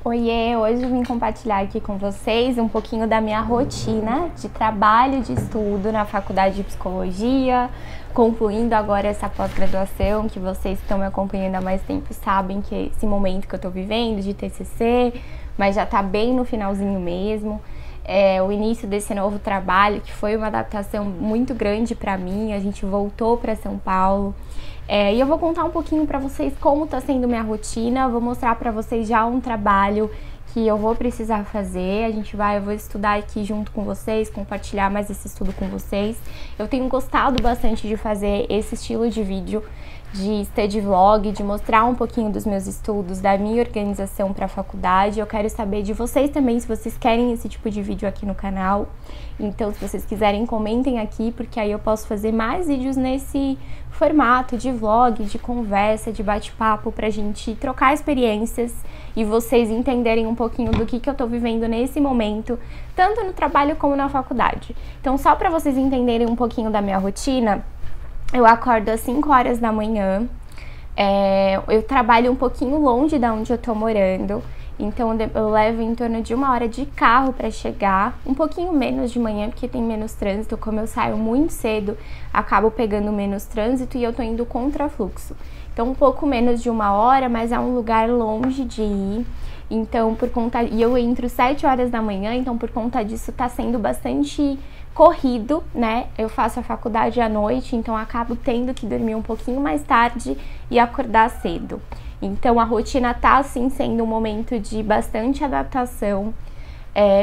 Oiê, hoje eu vim compartilhar aqui com vocês um pouquinho da minha rotina de trabalho, de estudo na faculdade de psicologia, concluindo agora essa pós-graduação, que vocês que estão me acompanhando há mais tempo sabem que é esse momento que eu tô vivendo de TCC, mas já tá bem no finalzinho mesmo. O início desse novo trabalho, que foi uma adaptação muito grande para mim, a gente voltou para São Paulo. E eu vou contar um pouquinho para vocês como tá sendo minha rotina, vou mostrar para vocês já um trabalho que eu vou precisar fazer. Eu vou estudar aqui junto com vocês, compartilhar mais esse estudo com vocês. Eu tenho gostado bastante de fazer esse estilo de vídeo, de study vlog, de mostrar um pouquinho dos meus estudos, da minha organização para a faculdade. Eu quero saber de vocês também, se vocês querem esse tipo de vídeo aqui no canal. Então, se vocês quiserem, comentem aqui, porque aí eu posso fazer mais vídeos nesse formato de vlog, de conversa, de bate-papo, pra gente trocar experiências e vocês entenderem um pouquinho do que eu tô vivendo nesse momento, tanto no trabalho como na faculdade. Então, só pra vocês entenderem um pouquinho da minha rotina, eu acordo às 5 horas da manhã, eu trabalho um pouquinho longe da onde eu tô morando, então eu levo em torno de 1 hora de carro para chegar, um pouquinho menos de manhã porque tem menos trânsito. Como eu saio muito cedo, acabo pegando menos trânsito e eu tô indo contra fluxo. Então um pouco menos de 1 hora, mas é um lugar longe de ir. Então e eu entro 7 horas da manhã, então por conta disso tá sendo bastante corrido, né? Eu faço a faculdade à noite, então acabo tendo que dormir um pouquinho mais tarde e acordar cedo. Então a rotina tá assim sendo um momento de bastante adaptação,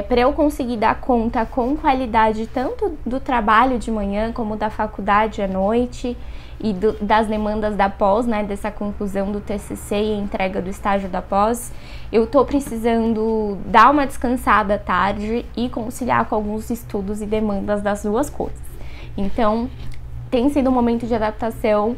para eu conseguir dar conta com qualidade tanto do trabalho de manhã como da faculdade à noite e das demandas da pós, né, dessa conclusão do TCC e entrega do estágio da pós. Eu tô precisando dar uma descansada à tarde e conciliar com alguns estudos e demandas das duas coisas. Então tem sido um momento de adaptação.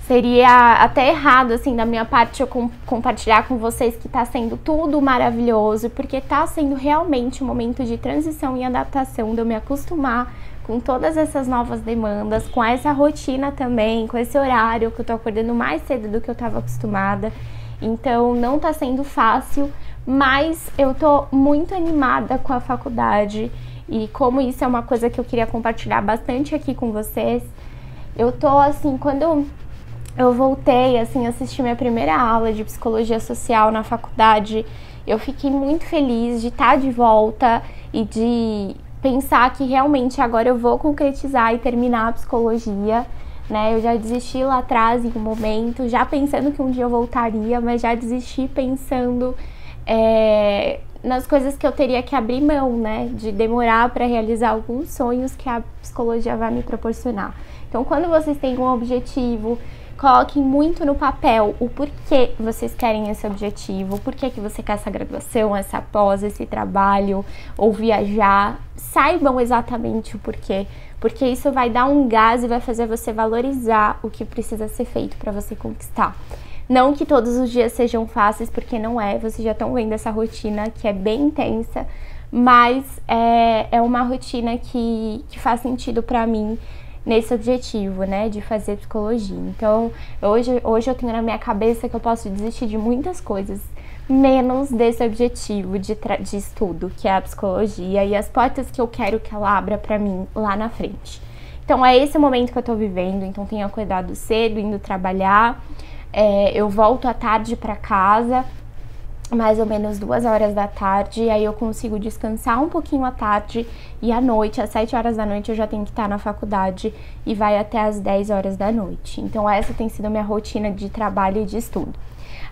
Seria até errado, assim, da minha parte eu compartilhar com vocês que tá sendo tudo maravilhoso, porque tá sendo realmente um momento de transição e adaptação, de eu me acostumar com todas essas novas demandas, com essa rotina também, com esse horário que eu tô acordando mais cedo do que eu tava acostumada. Então não tá sendo fácil, mas eu tô muito animada com a faculdade e como isso é uma coisa que eu queria compartilhar bastante aqui com vocês. Eu tô assim, quando eu voltei, assim, assisti minha primeira aula de psicologia social na faculdade, eu fiquei muito feliz de estar de volta e de pensar que realmente agora eu vou concretizar e terminar a psicologia, né? Eu já desisti lá atrás em um momento, já pensando que um dia eu voltaria, mas já desisti pensando nas coisas que eu teria que abrir mão, né? De demorar para realizar alguns sonhos que a psicologia vai me proporcionar. Então, quando vocês têm um objetivo, coloquem muito no papel o porquê vocês querem esse objetivo, o porquê que você quer essa graduação, essa pós, esse trabalho, ou viajar. Saibam exatamente o porquê, porque isso vai dar um gás e vai fazer você valorizar o que precisa ser feito para você conquistar. Não que todos os dias sejam fáceis, porque não é, vocês já estão vendo essa rotina que é bem intensa, mas é uma rotina que faz sentido para mim, nesse objetivo, né, de fazer psicologia. Então, hoje eu tenho na minha cabeça que eu posso desistir de muitas coisas, menos desse objetivo de estudo, que é a psicologia, e as portas que eu quero que ela abra pra mim lá na frente. Então, é esse o momento que eu tô vivendo, então tenho acordado cedo, indo trabalhar, eu volto à tarde pra casa, mais ou menos 2 horas da tarde, aí eu consigo descansar um pouquinho à tarde e à noite, às 7 horas da noite eu já tenho que estar na faculdade e vai até às 10 horas da noite. Então essa tem sido a minha rotina de trabalho e de estudo.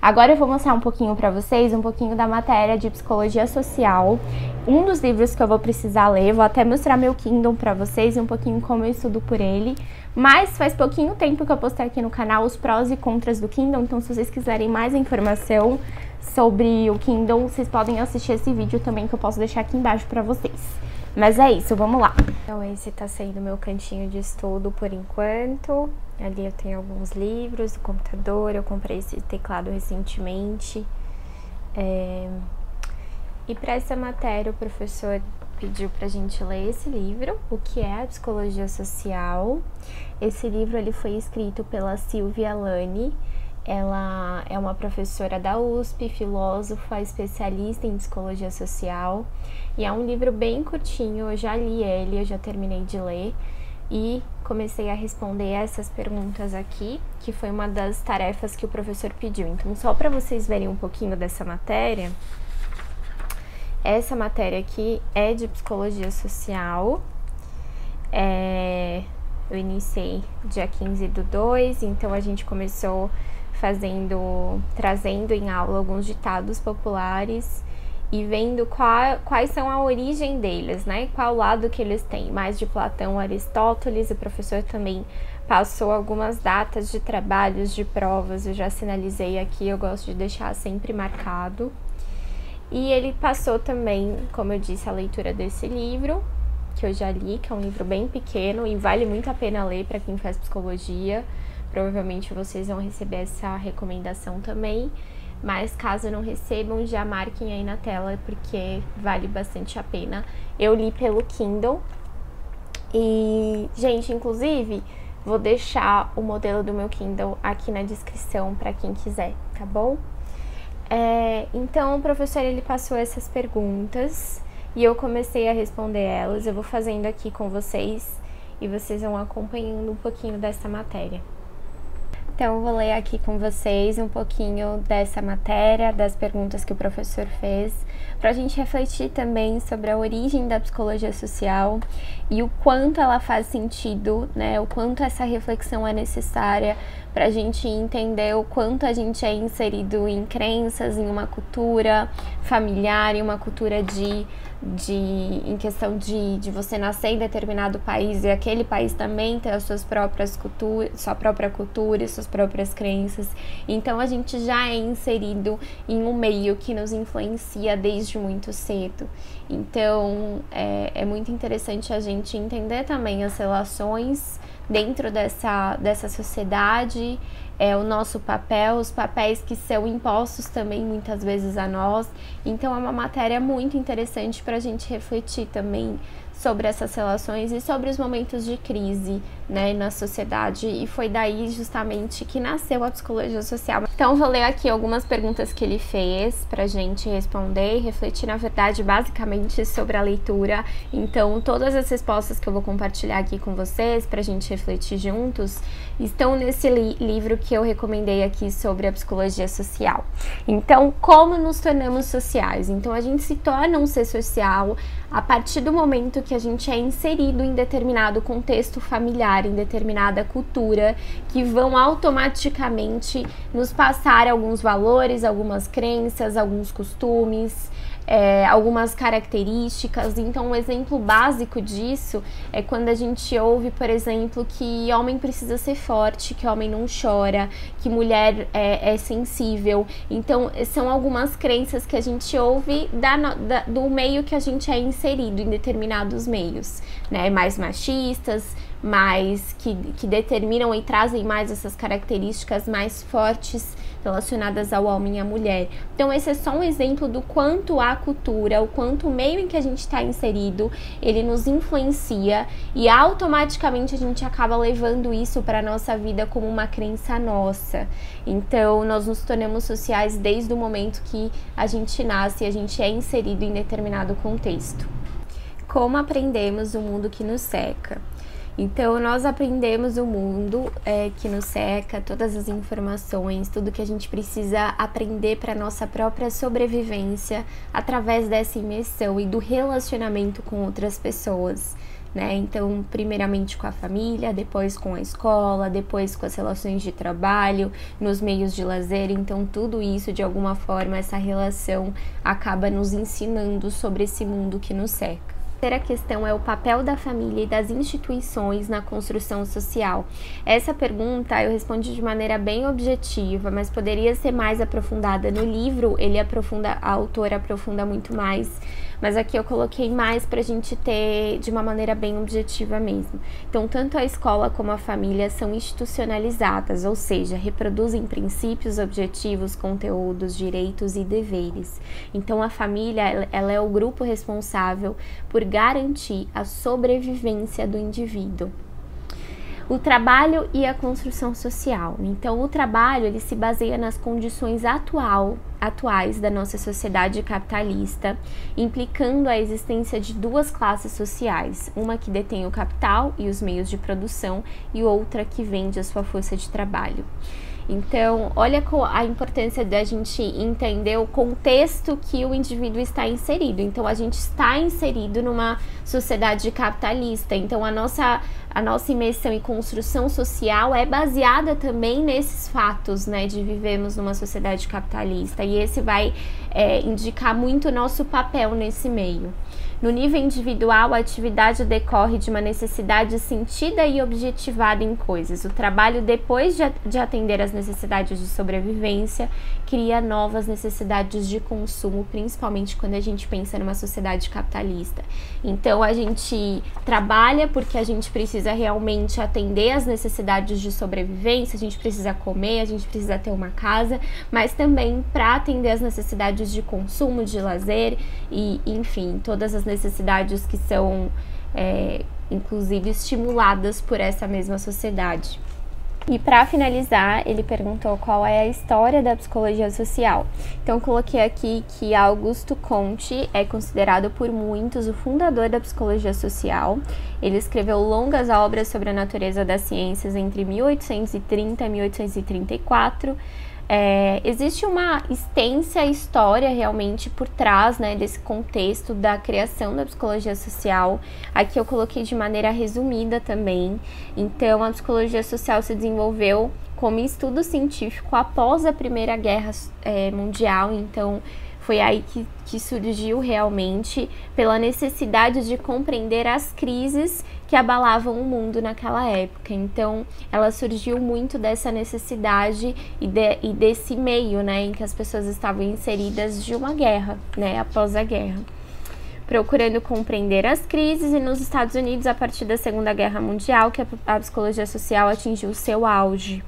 Agora eu vou mostrar um pouquinho pra vocês, um pouquinho da matéria de psicologia social, um dos livros que eu vou precisar ler, vou até mostrar meu Kindle pra vocês e um pouquinho como eu estudo por ele. Mas faz pouquinho tempo que eu postei aqui no canal os prós e contras do Kindle, então se vocês quiserem mais informação sobre o Kindle, vocês podem assistir esse vídeo também que eu posso deixar aqui embaixo pra vocês. Mas é isso, vamos lá. Então esse tá sendo meu cantinho de estudo por enquanto. Ali eu tenho alguns livros do computador, eu comprei esse teclado recentemente. E para essa matéria o professor pediu pra gente ler esse livro, O que é a Psicologia Social. Esse livro ele foi escrito pela Silvia Lani Ela é uma professora da USP, filósofa, especialista em psicologia social, e é um livro bem curtinho. Eu já li ele, eu já terminei de ler e comecei a responder essas perguntas aqui, que foi uma das tarefas que o professor pediu. Então, só para vocês verem um pouquinho dessa matéria, essa matéria aqui é de psicologia social. Eu iniciei dia 15/2, então a gente começou trazendo em aula alguns ditados populares e vendo quais são a origem deles, né? Qual lado que eles têm, mais de Platão, Aristóteles. O professor também passou algumas datas de trabalhos, de provas, eu já sinalizei aqui, eu gosto de deixar sempre marcado. E ele passou também, como eu disse, a leitura desse livro, que eu já li, que é um livro bem pequeno e vale muito a pena ler para quem faz psicologia. Provavelmente vocês vão receber essa recomendação também, mas caso não recebam, já marquem aí na tela, porque vale bastante a pena. Eu li pelo Kindle e, gente, inclusive, vou deixar o modelo do meu Kindle aqui na descrição para quem quiser, tá bom? Então, o professor, ele passou essas perguntas e eu comecei a responder elas. Eu vou fazendo aqui com vocês e vocês vão acompanhando um pouquinho dessa matéria. Então, eu vou ler aqui com vocês um pouquinho dessa matéria, das perguntas que o professor fez, para a gente refletir também sobre a origem da psicologia social e o quanto ela faz sentido, né? O quanto essa reflexão é necessária para a gente entender o quanto a gente é inserido em crenças, em uma cultura familiar, em uma cultura em questão de você nascer em determinado país e aquele país também ter as suas próprias sua própria cultura e suas próprias crenças. Então a gente já é inserido em um meio que nos influencia desde muito cedo. Então é muito interessante a gente entender também as relações dentro dessa sociedade, o nosso papel, os papéis que são impostos também muitas vezes a nós. Então é uma matéria muito interessante para a gente refletir também sobre essas relações e sobre os momentos de crise, né, na sociedade, e foi daí justamente que nasceu a psicologia social. Então vou ler aqui algumas perguntas que ele fez pra gente responder e refletir, na verdade, basicamente sobre a leitura. Então todas as respostas que eu vou compartilhar aqui com vocês pra gente refletir juntos estão nesse livro que eu recomendei aqui sobre a psicologia social. Então, como nos tornamos sociais? Então a gente se torna um ser social a partir do momento que a gente é inserido em determinado contexto familiar, em determinada cultura, que vão automaticamente nos passar alguns valores, algumas crenças, alguns costumes, algumas características. Então, um exemplo básico disso é quando a gente ouve, por exemplo, que homem precisa ser forte, que homem não chora, que mulher é sensível. Então, são algumas crenças que a gente ouve do meio que a gente é inserido em determinados meios, né? Mais machistas, mais que determinam e trazem mais essas características mais fortes relacionadas ao homem e à mulher. Então esse é só um exemplo do quanto a cultura, o quanto o meio em que a gente está inserido, ele nos influencia e automaticamente a gente acaba levando isso para a nossa vida como uma crença nossa. Então nós nos tornamos sociais desde o momento que a gente nasce e a gente é inserido em determinado contexto. Como aprendemos o mundo que nos cerca? Então, nós aprendemos o mundo que nos cerca, todas as informações, tudo que a gente precisa aprender para nossa própria sobrevivência através dessa imersão e do relacionamento com outras pessoas, né? Então, primeiramente com a família, depois com a escola, depois com as relações de trabalho, nos meios de lazer. Então, tudo isso, de alguma forma, essa relação acaba nos ensinando sobre esse mundo que nos cerca. A terceira questão é o papel da família e das instituições na construção social. Essa pergunta eu respondi de maneira bem objetiva, mas poderia ser mais aprofundada. No livro, a autora aprofunda muito mais, mas aqui eu coloquei mais para a gente ter de uma maneira bem objetiva mesmo. Então, tanto a escola como a família são institucionalizadas, ou seja, reproduzem princípios, objetivos, conteúdos, direitos e deveres. Então, a família, ela é o grupo responsável por garantir a sobrevivência do indivíduo. O trabalho e a construção social. Então, o trabalho ele se baseia nas condições atuais da nossa sociedade capitalista, implicando a existência de duas classes sociais, uma que detém o capital e os meios de produção e outra que vende a sua força de trabalho. Então, olha a importância da gente entender o contexto que o indivíduo está inserido. Então, a gente está inserido numa sociedade capitalista. Então, a nossa imersão e construção social é baseada também nesses fatos, né, de vivermos numa sociedade capitalista. E esse vai indicar muito o nosso papel nesse meio. No nível individual, a atividade decorre de uma necessidade sentida e objetivada em coisas. O trabalho, depois de atender às necessidades de sobrevivência, cria novas necessidades de consumo, principalmente quando a gente pensa numa sociedade capitalista. Então, a gente trabalha porque a gente precisa realmente atender às necessidades de sobrevivência, a gente precisa comer, a gente precisa ter uma casa, mas também para atender às necessidades de consumo, de lazer e, enfim, todas as necessidades que são, inclusive, estimuladas por essa mesma sociedade. E para finalizar, ele perguntou qual é a história da psicologia social. Então, coloquei aqui que Augusto Comte é considerado por muitos o fundador da psicologia social. Ele escreveu longas obras sobre a natureza das ciências entre 1830 e 1834. Existe uma extensa história realmente por trás, né, desse contexto da criação da psicologia social. Aqui eu coloquei de maneira resumida também. Então, a psicologia social se desenvolveu como estudo científico após a Primeira Guerra Mundial. Então, foi aí que surgiu realmente pela necessidade de compreender as crises que abalavam o mundo naquela época. Então, ela surgiu muito dessa necessidade e desse meio, né, em que as pessoas estavam inseridas de uma guerra, né, após a guerra. Procurando compreender as crises, e nos Estados Unidos, a partir da Segunda Guerra Mundial, que a psicologia social atingiu o seu auge.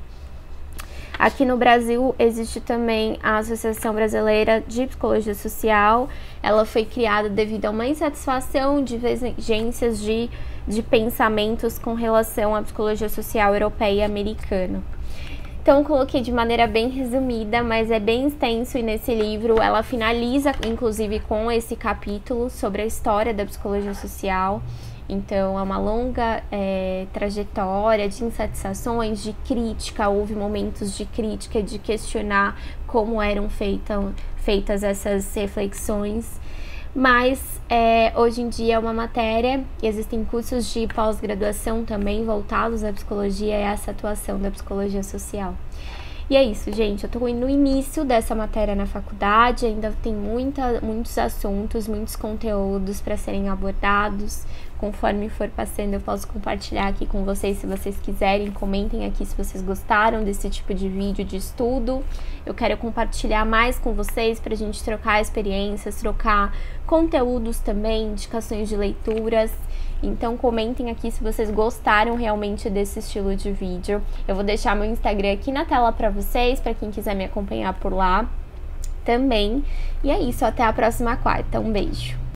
Aqui no Brasil existe também a Associação Brasileira de Psicologia Social. Ela foi criada devido a uma insatisfação de divergências de pensamentos com relação à psicologia social europeia e americana. Então, coloquei de maneira bem resumida, mas é bem extenso, e nesse livro ela finaliza, inclusive, com esse capítulo sobre a história da psicologia social. Então, é uma longa trajetória de insatisfações, de crítica, houve momentos de crítica, de questionar como eram feitas essas reflexões. Mas, hoje em dia é uma matéria, e existem cursos de pós-graduação também voltados à psicologia e a essa atuação da psicologia social. E é isso, gente, eu tô no início dessa matéria na faculdade, ainda tem muitos assuntos, muitos conteúdos para serem abordados. Conforme for passando, eu posso compartilhar aqui com vocês, se vocês quiserem. Comentem aqui se vocês gostaram desse tipo de vídeo de estudo. Eu quero compartilhar mais com vocês pra gente trocar experiências, trocar conteúdos também, indicações de leituras. Então, comentem aqui se vocês gostaram realmente desse estilo de vídeo. Eu vou deixar meu Instagram aqui na tela para vocês, para quem quiser me acompanhar por lá também. E é isso, até a próxima quarta. Um beijo!